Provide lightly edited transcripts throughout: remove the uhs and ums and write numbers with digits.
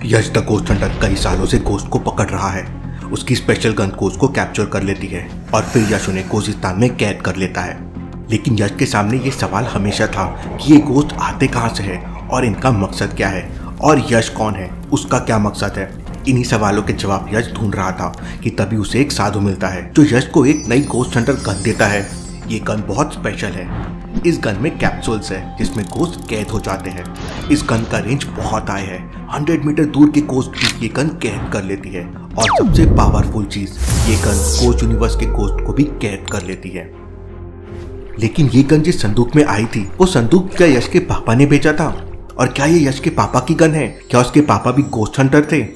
Yash the ghost Hunter कई सालों से गोस्ट को पकड़ रहा है। उसकी स्पेशल गन गोस्ट को कैप्चर कर लेती है और फिर यश उन्हें गोस्टिस्तान में कैद कर लेता है। लेकिन यश के सामने ये सवाल हमेशा था कि ये गोस्ट आते कहाँ से है और इनका मकसद क्या है और यश कौन है, उसका क्या मकसद है। इन्हीं सवालों के जवाब यश ढूंढ रहा था कि तभी उसे एक साधु मिलता है जो यश को एक नई गोस्ट हंटर गन देता है। ये गन बहुत स्पेशल है। इस गन में कैप्सूल्स है जिसमें गोस्ट कैद हो जाते हैं। इस गन का रेंज बहुत हाई है। 100 मीटर दूर के गोस्ट की ये गन कैद कर लेती है और सबसे पावरफुल चीज, ये गन गोस्ट यूनिवर्स के गोस्ट को भी कैद कर लेती है। लेकिन ये गन जिस संदूक में आई थी वो संदूक क्या यश के पापा ने भेजा था? और क्या ये यश के पापा की गन है? क्या उसके पापा भी गोस्ट हंटर थे?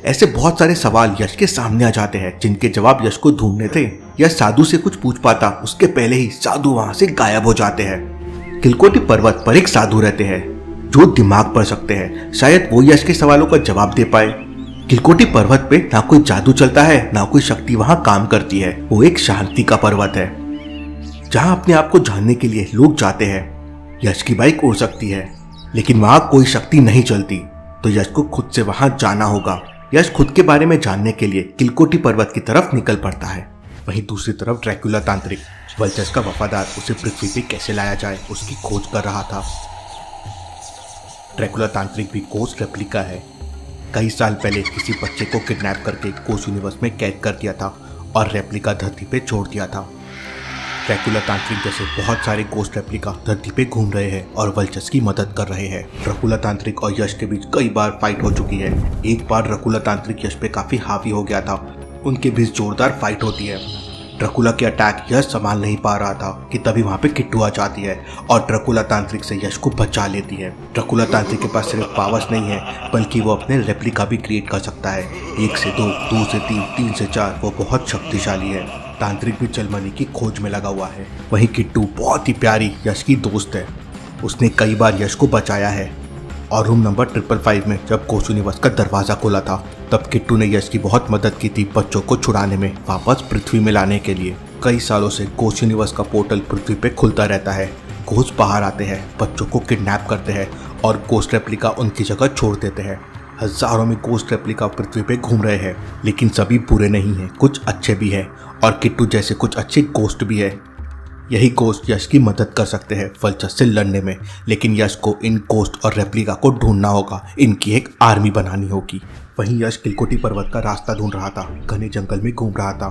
ऐसे बहुत सारे सवाल यश के सामने आ जाते हैं जिनके जवाब यश को ढूंढने थे। यश साधु से कुछ पूछ पाता उसके पहले ही साधु वहां से गायब हो जाते हैं। किलकोटी पर्वत पर एक साधु रहते हैं जो दिमाग पढ़ सकते हैं। शायद वो यश के सवालों का जवाब दे पाए। किलकोटी पर्वत पे ना कोई जादू चलता है ना कोई शक्ति वहां काम करती है। वो एक शांति का पर्वत है जहां अपने आप को जानने के लिए लोग जाते हैं। यश की बाइक उड़ सकती है लेकिन वहां कोई शक्ति नहीं चलती, तो यश को खुद से वहां जाना होगा। यश खुद के बारे में जानने के लिए किलकोटी पर्वत की तरफ निकल पड़ता है। वहीं दूसरी तरफ ड्रैकुला तांत्रिक, वल्चर्स का वफादार, उसे पृथ्वी पे कैसे लाया जाए उसकी खोज कर रहा था। ड्रैकुला तांत्रिक भी गोस्ट रेप्लिका है। कई साल पहले किसी बच्चे को किडनैप करके गोस्ट यूनिवर्स में कैद कर दिया था और रेप्लिका धरती पे छोड़ दिया था। ड्रैकुला तांत्रिक जैसे बहुत सारे गोस्ट रेप्लिका धरती पे घूम रहे हैं और वल्चर्स की मदद कर रहे हैं। ड्रैकुला तांत्रिक और यश के बीच कई बार फाइट हो चुकी है। एक बार ड्रैकुला तांत्रिक यश पे काफी हावी हो गया था। उनके बीच जोरदार फाइट होती है। ड्रैकुला के अटैक यश संभाल नहीं पा रहा था कि तभी वहां पे किट्टू आ जाती है और ड्रैकुला तांत्रिक से यश को बचा लेती है। ड्रैकुला तांत्रिक के पास सिर्फ पावर्स नहीं है बल्कि वो अपने रेप्लिका भी क्रिएट कर सकता है। 1 से 2, 2 से 3, 3 से 4। वो बहुत शक्तिशाली है। तांत्रिक भी जलमनी की खोज में लगा हुआ है। वहीं किट्टू बहुत ही प्यारी यश की दोस्त है। उसने कई बार यश को बचाया है और रूम नंबर 555 में जब गोस्ट यूनिवर्स का दरवाजा खोला था तब किट्टू ने यश की बहुत मदद की थी बच्चों को छुड़ाने में, वापस पृथ्वी में लाने के लिए। कई सालों से गोस्ट यूनिवर्स का पोर्टल पृथ्वी पे खुलता रहता है। गोस्ट बाहर आते हैं, बच्चों को किडनैप करते हैं और गोस्ट रेप्लिका उनकी जगह छोड़ देते हैं। हजारों में गोस्ट रेप्लिका पृथ्वी पे घूम रहे हैं लेकिन सभी बुरे नहीं हैं, कुछ अच्छे भी हैं और किट्टू जैसे कुछ अच्छे गोस्ट भी है। यही गोस्ट यश की मदद कर सकते हैं वल्चर्स से लड़ने में, लेकिन यश को इन गोस्ट और रेप्लिका को ढूंढना होगा, इनकी एक आर्मी बनानी होगी। वहीं यश किलकोटी पर्वत का रास्ता ढूंढ रहा था, घने जंगल में घूम रहा था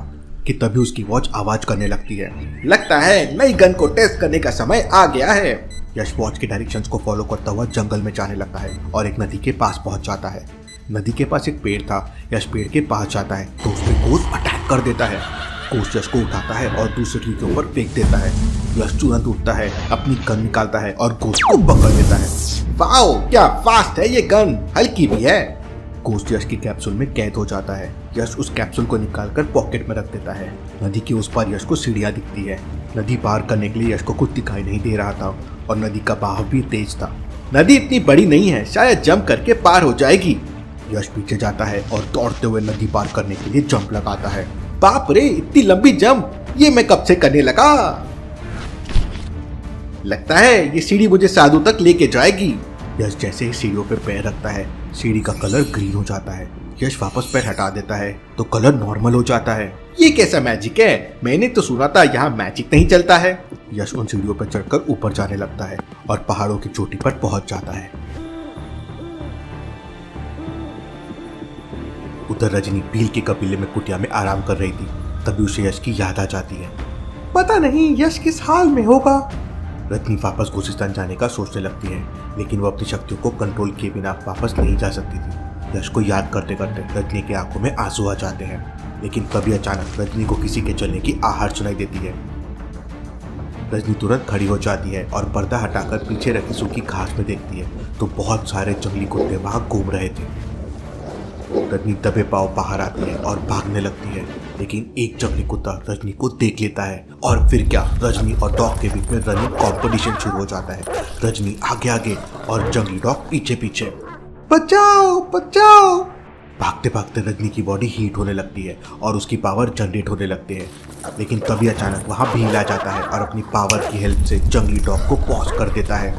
कि तभी उसकी वॉच आवाज करने लगती है। लगता है नई गन को टेस्ट करने का समय आ गया है। यश वॉच के डायरेक्शंस को फॉलो करता हुआ जंगल में जाने लगता है और एक नदी के पास पहुंच जाता है। नदी के पास एक पेड़ था। यश पेड़ के पास जाता है तो उस पे गोस्ट अटैक कर देता है। गोस्ट यश को उठाता है और दूसरे ट्री के ऊपर फेंक देता है। यश तुरंत उठता है, अपनी गन निकालता है और गोस्ट को पकड़ लेता है। वाओ, क्या फास्ट है ये गन, हल्की भी है। गोस्ट यश की कैप्सूल में कैद हो जाता है। यश उस कैप्सूल को निकालकर पॉकेट में रख देता है। नदी के उस पार यश को सीढ़ियां दिखती है। नदी पार करने के लिए यश को कुछ दिखाई नहीं दे रहा था और नदी का बहाव भी तेज था। नदी इतनी बड़ी नहीं है, शायद जंप करके पार हो जाएगी। यश पीछे जाता है और दौड़ते हुए नदी पार करने के लिए जंप लगाता है। बाप रे, इतनी लंबी जंप, ये मैं कब से करने लगा। लगता है ये सीढ़ी मुझे साधु तक लेके जाएगी। यश जैसे ही सीढ़ियों पे पैर रखता है सीढ़ी का कलर ग्रीन हो जाता है। यश वापस पैर हटा देता है तो कलर नॉर्मल हो जाता है। ये कैसा मैजिक है? मैंने तो सुना था यहाँ मैजिक नहीं चलता है। यश उन सीढ़ियों पर चढ़कर ऊपर जाने लगता है और पहाड़ों की चोटी पर पहुंच जाता है। उधर रजनी भील के कबीले में कुटिया में आराम कर रही थी। तभी उसे यश की याद आ जाती है। पता नहीं यश किस हाल में होगा। रजनी वापस गोस्टिस्तान जाने का सोचने लगती है लेकिन वो अपनी शक्तियों को कंट्रोल किए बिना वापस नहीं जा सकती थी। यश को याद करते करते रजनी की आंखों में आंसू आ जाते हैं। लेकिन तभी अचानक रजनी को किसी के चलने की आहट सुनाई देती है। रजनी तुरंत खड़ी हो जाती है और पर्दा हटाकर पीछे रखी सूखी घास में देखती है तो बहुत सारे जंगली कुत्ते वहां घूम रहे थे। रजनी दबे पांव बाहर आती है और भागने लगती है लेकिन एक जंगली कुत्ता रजनी को देख लेता है और फिर क्या, रजनी और डॉग के बीच में रनिंग कंपटीशन शुरू हो जाता है। रजनी आगे आगे और जंगली डॉग पीछे पीछे। बचाओ बचाओ। भागते भागते रजनी की बॉडी हीट होने लगती है और उसकी पावर जनरेट होने लगती है। लेकिन तभी अचानक वहां भील आ जाता है और अपनी पावर की हेल्प से जंगली डॉग को पॉज कर देता है।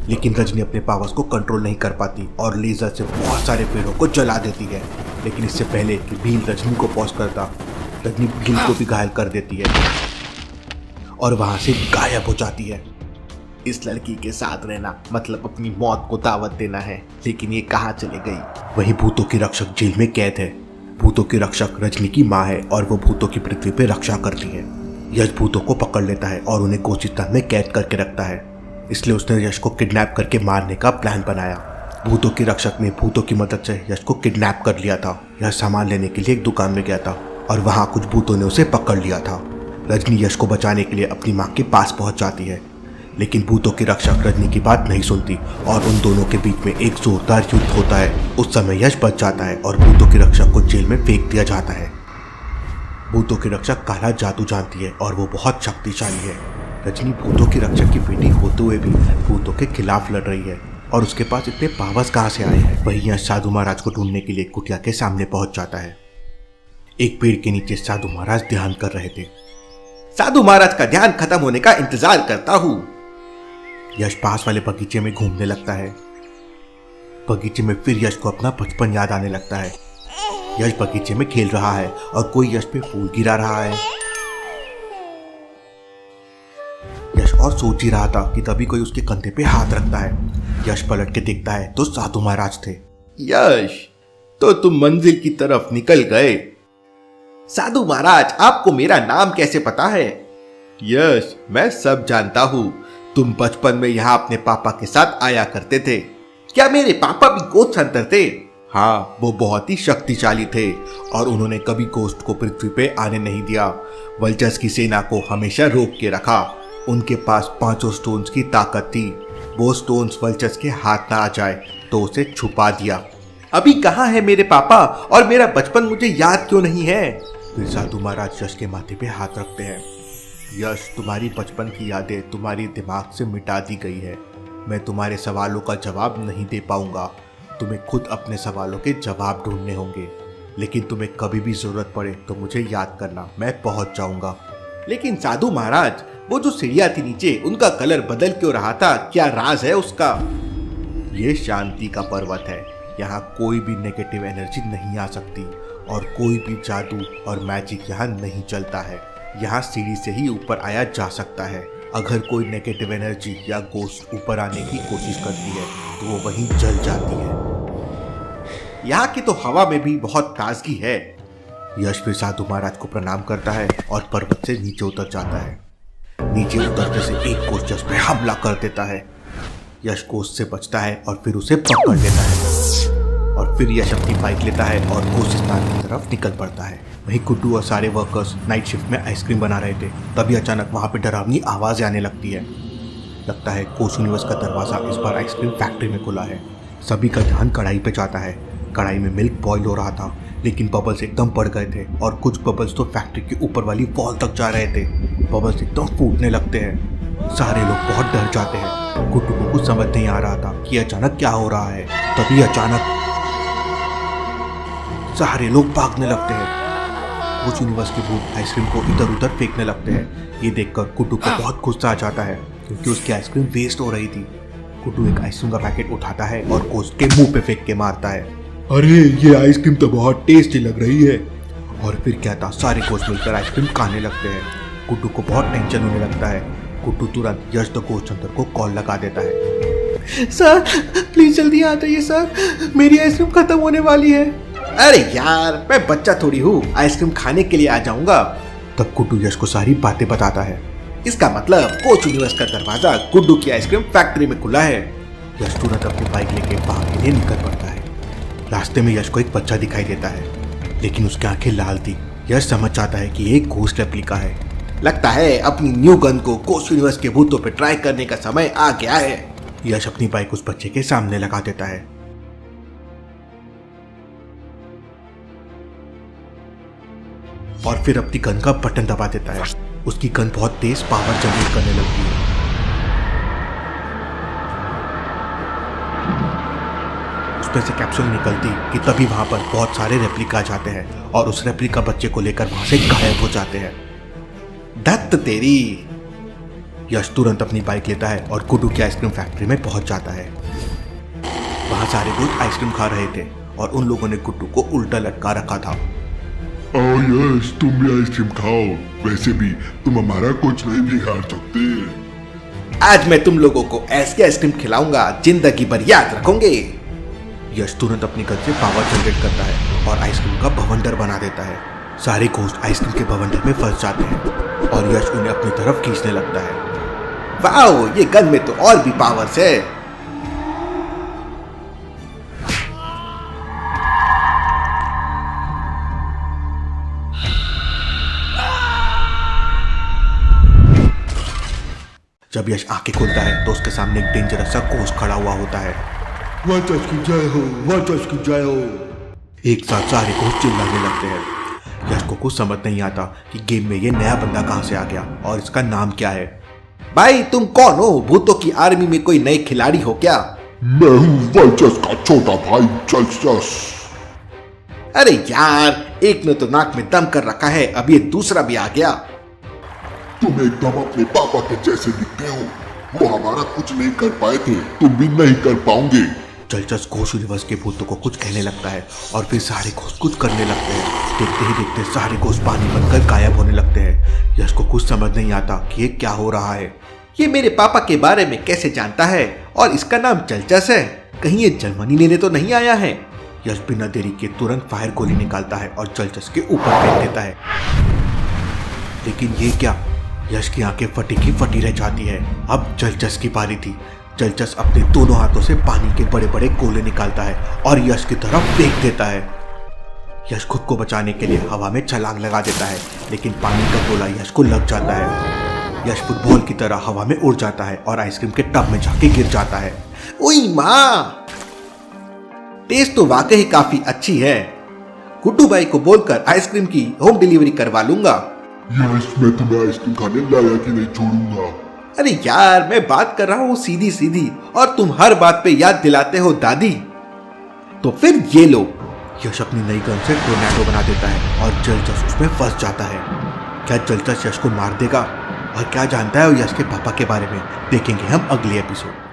लेकिन रजनी अपने पावर्स को कंट्रोल नहीं कर पाती और लेजर से बहुत सारे पेड़ों को जला देती है। लेकिन इससे पहले कि भील रजनी को पहुंच करता, रजनी भील को भी घायल कर देती है और वहां से गायब हो जाती है। इस लड़की के साथ रहना मतलब अपनी मौत को दावत देना है, लेकिन ये कहाँ चले गई? वही भूतों की रक्षक जेल में कैद है। भूतों की रक्षक रजनी की माँ है और वो भूतों की पृथ्वी पे रक्षा करती है। यश भूतों को पकड़ लेता है और उन्हें गोचिस्तान में कैद करके रखता है। इसलिए उसने यश को किडनैप करके मारने का प्लान बनाया। भूतों की रक्षक ने भूतों की मदद से यश को किडनैप कर लिया था। यह सामान लेने के लिए एक दुकान में गया था और वहां कुछ भूतों ने उसे पकड़ लिया था। रजनी यश को बचाने के लिए अपनी माँ के पास पहुंच जाती है, लेकिन भूतों की रक्षक रजनी की बात नहीं सुनती और उन दोनों के बीच में एक जोरदार युद्ध होता है। उस समय यश बच जाता है और भूतों की रक्षक को जेल में फेंक दिया जाता है। भूतों की रक्षक काला जादू जानती है और वो बहुत शक्तिशाली है। रजनी भूतों की रक्षक की बेटी होते हुए भी भूतों के खिलाफ लड़ रही है और उसके पास इतने पावर्स कहाँ से आए हैं। वही यश साधु महाराज को ढूंढने के लिए कुटिया के सामने पहुंच जाता है। एक पेड़ के नीचे साधु महाराज ध्यान कर रहे थे। साधु महाराज का ध्यान खत्म होने का इंतजार करता हूँ। यश पास वाले बगीचे में घूमने लगता है। बगीचे में फिर यश को अपना बचपन याद आने लगता है। यश बगीचे में खेल रहा है और कोई यश पे फूल गिरा रहा है। यश और सोच ही रहा था कि तभी कोई उसके कंधे पे हाथ रखता है। यश पलट के देखता है तो साधु महाराज थे। यश, तो तुम मंजिल की तरफ निकल गए। साधु महाराज, आपको मेरा नाम कैसे पता है? यश, मैं सब जानता हूँ। तुम बचपन में यहाँ अपने पापा के साथ आया करते थे। क्या मेरे पापा भी गोस्ट हंटर थे? हाँ, वो बहुत ही शक्तिशाली थे और उन्होंने कभी गोस्ट को पृथ्वी पे आने नहीं दिया। वल्चर्स की सेना को हमेशा रोक के रखा। उनके पास 5 स्टोन्स की ताकत थी। वो स्टोन्स वल्चर्स के हाथ ना आ जाए तो उसे छुपा दिया। अभी कहाँ है मेरे पापा और मेरा बचपन मुझे याद क्यों नहीं है? फिर साधु महाराज यश के माथे पे हाथ रखते हैं। यश, तुम्हारी बचपन की यादें तुम्हारे दिमाग से मिटा दी गई है। मैं तुम्हारे सवालों का जवाब नहीं दे पाऊंगा। तुम्हें खुद अपने सवालों के जवाब ढूंढने होंगे, लेकिन तुम्हें कभी भी जरूरत पड़े तो मुझे याद करना, मैं पहुंच जाऊंगा। लेकिन साधु महाराज, वो जो सीढ़ियां थी नीचे, उनका कलर बदल क्यों रहा था? क्या राज है उसका? ये शांति का पर्वत है। यहाँ कोई भी नेगेटिव एनर्जी नहीं आ सकती और कोई भी जादू और मैजिक यहाँ नहीं चलता है। यहाँ सीढ़ी से ही ऊपर आया जा सकता है। अगर कोई नेगेटिव एनर्जी या गोस्ट ऊपर आने की कोशिश करती है तो वो वहीं जल जाती है। यहाँ की तो हवा में भी बहुत ताजगी है। यश फिर साधु महाराज को प्रणाम करता है और पर्वत से नीचे उतर जाता है। नीचे उतरते से एक गोस्ट यश पे हमला कर देता है। यश गोस्ट से बचता है और फिर उसे पकड़ लेता है और फिर यश अपनी बाइक लेता है और गोस्टिस्तान की तरफ निकल पड़ता है। वहीं गुड्डू और सारे वर्कर्स नाइट शिफ्ट में आइसक्रीम बना रहे थे। तभी अचानक वहां पे डरावनी आवाज़ें आने लगती है। लगता है कोस यूनिवर्स का दरवाज़ा इस बार आइसक्रीम फैक्ट्री में खुला है। सभी का ध्यान कढ़ाई पे जाता है। कढ़ाई में मिल्क बॉईल हो रहा था, लेकिन बबल्स एकदम बढ़ गए थे और कुछ बबल्स तो फैक्ट्री के ऊपर वाली वॉल तक जा रहे थे। बबल्स एकदम फूटने लगते हैं। सारे लोग बहुत डर जाते हैं। गुड्डू को कुछ समझ नहीं आ रहा था कि अचानक क्या हो रहा है। तभी अचानक सारे लोग भागने लगते हैं। कुछ यूनिवर्स के भूत आइसक्रीम को इधर उधर फेंकने लगते हैं। ये देखकर गुड्डू को बहुत गुस्सा आ जाता है क्योंकि उसकी आइसक्रीम वेस्ट हो रही थी। गुड्डू एक आइसक्रीम का पैकेट उठाता है और गोस्ट के मुंह पे फेंक के मारता है। अरे, ये आइसक्रीम तो बहुत टेस्टी लग रही है। और फिर क्या था, सारे गोस्ट मिलकर आइसक्रीम खाने लगते हैं। गुड्डू को बहुत टेंशन होने लगता है। गुड्डू तुरंत यश द गोस्ट हंटर को कॉल लगा देता है। सर, प्लीज जल्दी आ जाइए सर, मेरी आइसक्रीम खत्म होने वाली है। अरे यार, मैं बच्चा थोड़ी हूँ, आइसक्रीम खाने के लिए आ जाऊंगा। तब गुड्डू यश को सारी बातें बताता है। इसका मतलब कोच यूनिवर्स का दरवाजा गुड्डू की आइसक्रीम फैक्ट्री में खुला है। यश तुरंत अपनी बाइक लेके बाहर के लिए निकल पड़ता है। रास्ते में यश को एक बच्चा दिखाई देता है, लेकिन उसकी आंखें लाल थी। यश समझ जाता है कि ये एक घोस्ट रेप्लिका है। लगता है अपनी न्यू गन को कोच यूनिवर्स के भूतों पे ट्राई करने का समय आ गया है। यश अपनी बाइक उस बच्चे के सामने लगा देता है। और फिर अपनी गन का बटन दबा देता है। उसकी गन बहुत तेज पावर जनरेट करने लगती है। उसमें से कैप्सूल निकलती कि तभी वहां पर बहुत सारे रेप्लिका जाते हैं और उस रेप्लिका बच्चे को लेकर वहां से गायब हो जाते हैं। दत्त तेरी! यश तुरंत अपनी बाइक लेता है और गुड्डू की आइसक्रीम फैक्ट्री में पहुंच जाता है। वहां सारे दोस्त आइसक्रीम खा रहे थे और उन लोगों ने गुड्डू को उल्टा लटका रखा था। आओ यश, तुम भी आइसक्रीम खाओ। वैसे भी तुम हमारा कुछ नहीं बिगाड़ सकते। आज मैं तुम लोगों को ऐसी आइसक्रीम खिलाऊंगा जिंदगी भर याद रखोगे। यश तुरंत अपनी गन से पावर जनरेट करता है और आइसक्रीम का भवंडर बना देता है। सारे घोस्ट आइसक्रीम के भवंडर में फंस जाते हैं और यश उन्हें अपनी तरफ खींचने लगता है। वाओ, ये गन में तो और भी पावर्स है। जब यश आंखें खोलता है तो उसके सामने एक डेंजरस सा घोस्ट खड़ा हुआ होता है। वाचस की जय हो, वाचस की जय हो। एक साथ सारे घोस्ट चिल्लाने लगते हैं। यश को कुछ समझ नहीं आता कि गेम में ये नया बंदा कहां से आ गया और इसका नाम क्या है। भाई तुम कौन हो? भूतों की आर्मी में कोई नए खिलाड़ी हो क्या? मैं हूँ वाचस का छोटा भाई जल्चस। अरे यार, एक ने तो नाक में दम कर रखा है, अब ये दूसरा भी आ गया। तुम एकदम अपने पापा के जैसे दिखते हो। वो हमारा कुछ नहीं कर पाए थे, तुम भी नहीं कर पाओगे। जल्चस घोस्ट यूनिवर्स के भूतों को कुछ कहने लगता है और फिर सारे घोस्ट कुछ करने लगते हैं। देखते ही देखते सारे घोस्ट पानी बनकर गायब होने लगते हैं। यश को कुछ समझ नहीं आता कि ये क्या हो रहा है। ये मेरे पापा के बारे में कैसे जानता है और इसका नाम जल्चस है? कहीं ये जर्मनी लेने तो नहीं आया है? यश बिना देरी के तुरंत फायर गोली निकालता है और जल्चस के ऊपर फेंक देता है। लेकिन ये क्या? यश की आंखें फटी की फटी रह जाती है। अब जल्चस की बारी थी। जल्चस अपने दोनों हाथों से पानी के बड़े बड़े गोले निकालता है और यश की तरफ फेंक देता है। यश खुद को बचाने के लिए हवा में छलांग लगा देता है, लेकिन पानी का गोला यश को लग जाता है। यश फुटबॉल की तरह हवा में उड़ जाता है और आइसक्रीम के टब में जाके गिर जाता है। ओई माँ, टेस्ट तो वाकई काफी अच्छी है। गुड्डू भाई को बोलकर आइसक्रीम की होम डिलीवरी करवा लूंगा। यश, मैं तुम्हें आइसक्रीम खाने लाया कि नहीं छोड़ूंगा। अरे यार, मैं बात कर रहा हूँ सीधी सीधी और तुम हर बात पे याद दिलाते हो दादी। तो फिर ये लो। यश अपनी नई गन से टोर्नेडो बना देता है और जल्चस उसमें फंस जाता है। क्या जल्चस यश को मार देगा और क्या जानता है वो यश के पापा के बारे में, देखेंगे हम अगले एपिसोड।